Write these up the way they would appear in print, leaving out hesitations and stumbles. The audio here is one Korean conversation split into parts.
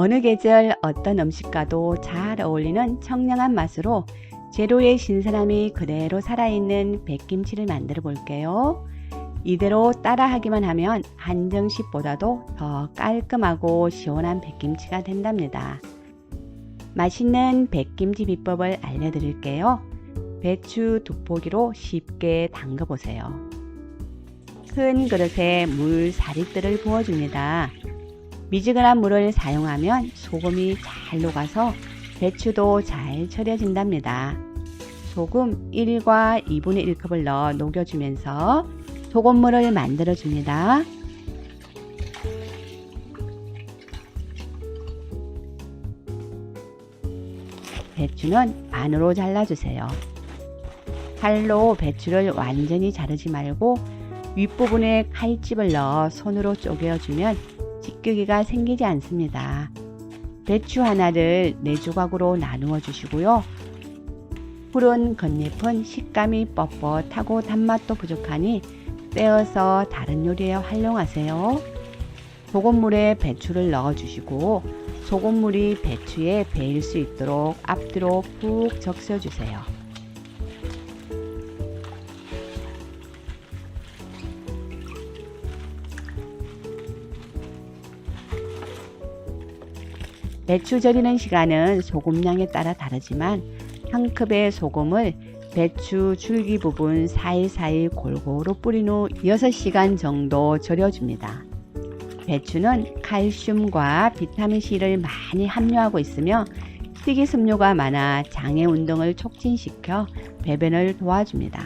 어느 계절 어떤 음식과도 잘 어울리는 청량한 맛으로 재료의 신선함이 그대로 살아있는 백김치를 만들어 볼게요. 이대로 따라하기만 하면 한정식보다도 더 깔끔하고 시원한 백김치가 된답니다. 맛있는 백김치 비법을 알려드릴게요. 배추 2포기로 쉽게 담가 보세요. 큰 그릇에 물 4리터를 부어줍니다. 미지근한 물을 사용하면 소금이 잘 녹아서 배추도 잘 절여진답니다. 소금 1과 2분의 1컵을 넣어 녹여주면서 소금물을 만들어줍니다. 배추는 반으로 잘라주세요. 칼로 배추를 완전히 자르지 말고 윗부분에 칼집을 넣어 손으로 쪼개어주면 찌꺼기가 생기지 않습니다. 배추 하나를 4조각으로 나누어 주시고요. 푸른 겉잎은 식감이 뻣뻣하고 단맛도 부족하니 떼어서 다른 요리에 활용하세요. 소금물에 배추를 넣어 주시고 소금물이 배추에 배일 수 있도록 앞뒤로 푹 적셔 주세요. 배추 절이는 시간은 소금량에 따라 다르지만 한 컵의 소금을 배추 줄기 부분 사이사이 골고루 뿌린 후 6시간 정도 절여줍니다. 배추는 칼슘과 비타민C를 많이 함유하고 있으며 식이섬유가 많아 장의 운동을 촉진시켜 배변을 도와줍니다.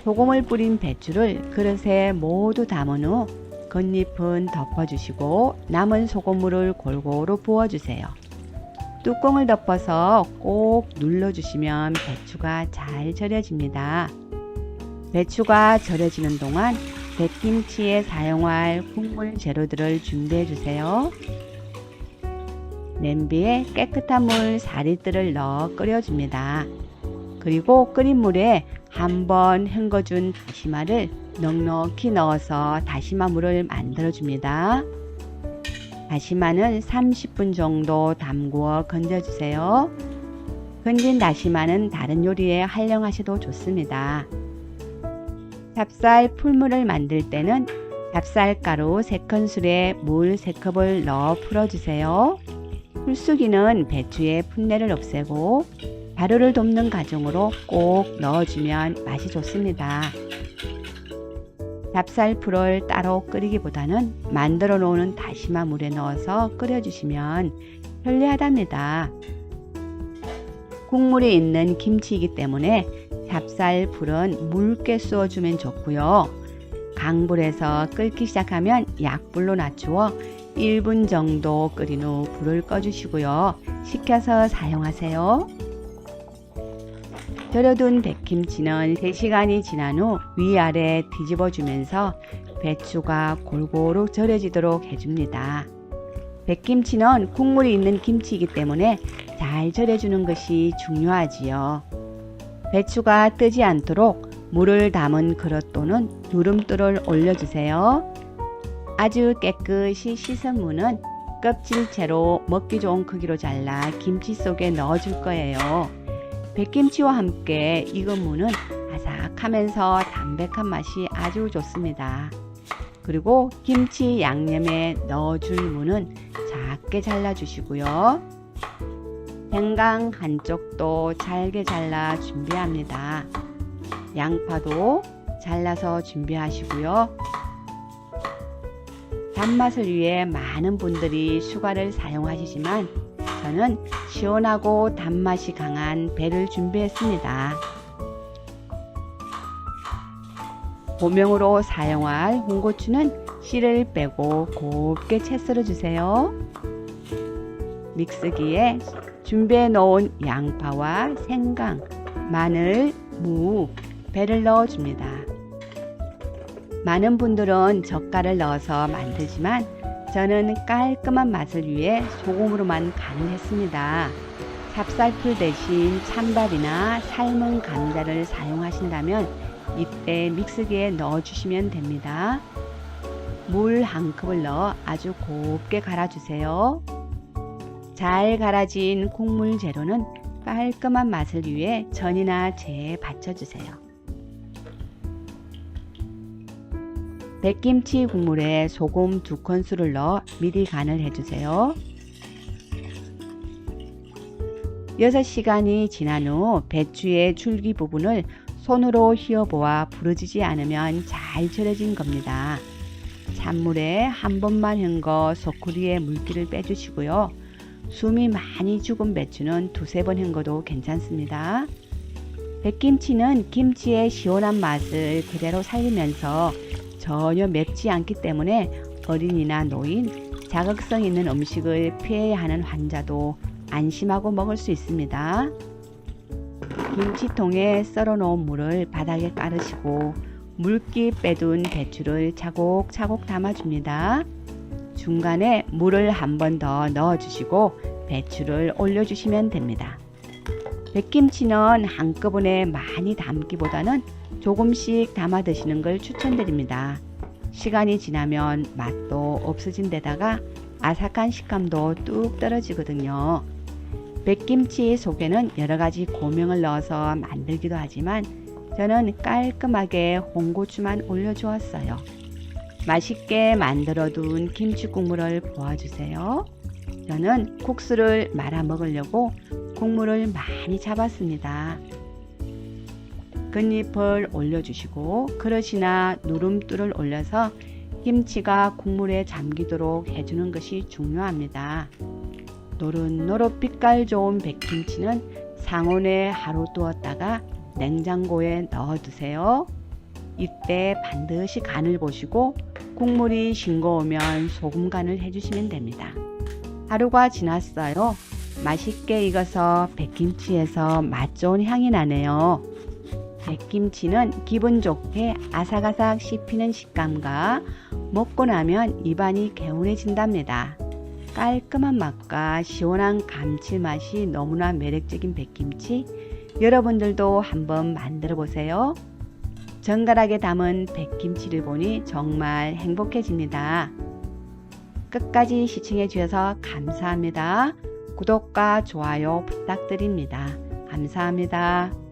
소금을 뿌린 배추를 그릇에 모두 담은 후 겉잎은 덮어주시고 남은 소금물을 골고루 부어주세요. 뚜껑을 덮어서 꼭 눌러주시면 배추가 잘 절여집니다. 배추가 절여지는 동안 백김치에 사용할 국물 재료들을 준비해 주세요. 냄비에 깨끗한 물 4리터를 넣어 끓여줍니다. 그리고 끓인 물에 한번 헹궈준 다시마를 넉넉히 넣어서 다시마 물을 만들어 줍니다. 다시마는 30분 정도 담그어 건져주세요. 건진 다시마는 다른 요리에 활용하셔도 좋습니다. 찹쌀 풀물을 만들 때는 찹쌀가루 3큰술에 물 3컵을 넣어 풀어주세요. 풀수기는 배추의 풋내를 없애고 발효를 돕는 과정으로 꼭 넣어주면 맛이 좋습니다. 찹쌀풀을 따로 끓이기보다는 만들어 놓은 다시마 물에 넣어서 끓여주시면 편리하답니다. 국물이 있는 김치이기 때문에 찹쌀풀은 묽게 쏘아주면 좋고요. 강불에서 끓기 시작하면 약불로 낮추어 1분 정도 끓인 후 불을 꺼주시고요. 식혀서 사용하세요. 절여둔 백김치는 3시간이 지난 후 위아래 뒤집어 주면서 배추가 골고루 절여지도록 해줍니다. 백김치는 국물이 있는 김치이기 때문에 잘 절여주는 것이 중요하지요. 배추가 뜨지 않도록 물을 담은 그릇 또는 누름돌을 올려주세요. 아주 깨끗이 씻은 무는 껍질채로 먹기 좋은 크기로 잘라 김치 속에 넣어줄 거예요. 백김치와 함께 익은 무는 아삭하면서 담백한 맛이 아주 좋습니다. 그리고 김치 양념에 넣어줄 무는 작게 잘라주시고요. 생강 한쪽도 잘게 잘라 준비합니다. 양파도 잘라서 준비하시고요. 단맛을 위해 많은 분들이 슈가를 사용하시지만 저는 시원하고 단맛이 강한 배를 준비했습니다. 고명으로 사용할 홍고추는 씨를 빼고 곱게 채 썰어 주세요. 믹스기에 준비해 놓은 양파와 생강, 마늘, 무, 배를 넣어 줍니다. 많은 분들은 젓갈을 넣어서 만들지만 저는 깔끔한 맛을 위해 소금으로만 간을 했습니다. 찹쌀풀 대신 찬밥이나 삶은 감자를 사용하신다면 이때 믹스기에 넣어주시면 됩니다. 물 한 컵을 넣어 아주 곱게 갈아주세요. 잘 갈아진 콩물 재료는 깔끔한 맛을 위해 전이나 재에 받쳐주세요. 백김치 국물에 소금 2큰술을 넣어 미리 간을 해주세요. 6시간이 지난 후 배추의 줄기 부분을 손으로 휘어보아 부러지지 않으면 잘 절여진 겁니다. 찬물에 한 번만 헹궈 소쿠리의 물기를 빼주시고요. 숨이 많이 죽은 배추는 2~3번 헹궈도 괜찮습니다. 백김치는 김치의 시원한 맛을 그대로 살리면서 전혀 맵지 않기 때문에 어린이나 노인, 자극성 있는 음식을 피해야 하는 환자도 안심하고 먹을 수 있습니다. 김치통에 썰어놓은 물을 바닥에 깔으시고 물기 빼둔 배추를 차곡차곡 담아줍니다. 중간에 물을 한 번 더 넣어주시고 배추를 올려주시면 됩니다. 백김치는 한꺼번에 많이 담기보다는 조금씩 담아 드시는 걸 추천드립니다. 시간이 지나면 맛도 없어진 데다가 아삭한 식감도 뚝 떨어지거든요. 백김치 속에는 여러가지 고명을 넣어서 만들기도 하지만 저는 깔끔하게 홍고추만 올려주었어요. 맛있게 만들어둔 김치 국물을 부어주세요. 저는 국수를 말아 먹으려고 국물을 많이 잡았습니다. 깻잎을 올려주시고 그릇이나 누름돌을 올려서 김치가 국물에 잠기도록 해주는 것이 중요합니다. 노릇노릇 빛깔 좋은 백김치는 상온에 하루 두었다가 냉장고에 넣어두세요. 이때 반드시 간을 보시고 국물이 싱거우면 소금 간을 해주시면 됩니다. 하루가 지났어요. 맛있게 익어서 백김치에서 맛 좋은 향이 나네요. 백김치는 기분 좋게 아삭아삭 씹히는 식감과 먹고 나면 입안이 개운해진답니다. 깔끔한 맛과 시원한 감칠맛이 너무나 매력적인 백김치, 여러분들도 한번 만들어 보세요. 정갈하게 담은 백김치를 보니 정말 행복해집니다. 끝까지 시청해 주셔서 감사합니다. 구독과 좋아요 부탁드립니다. 감사합니다.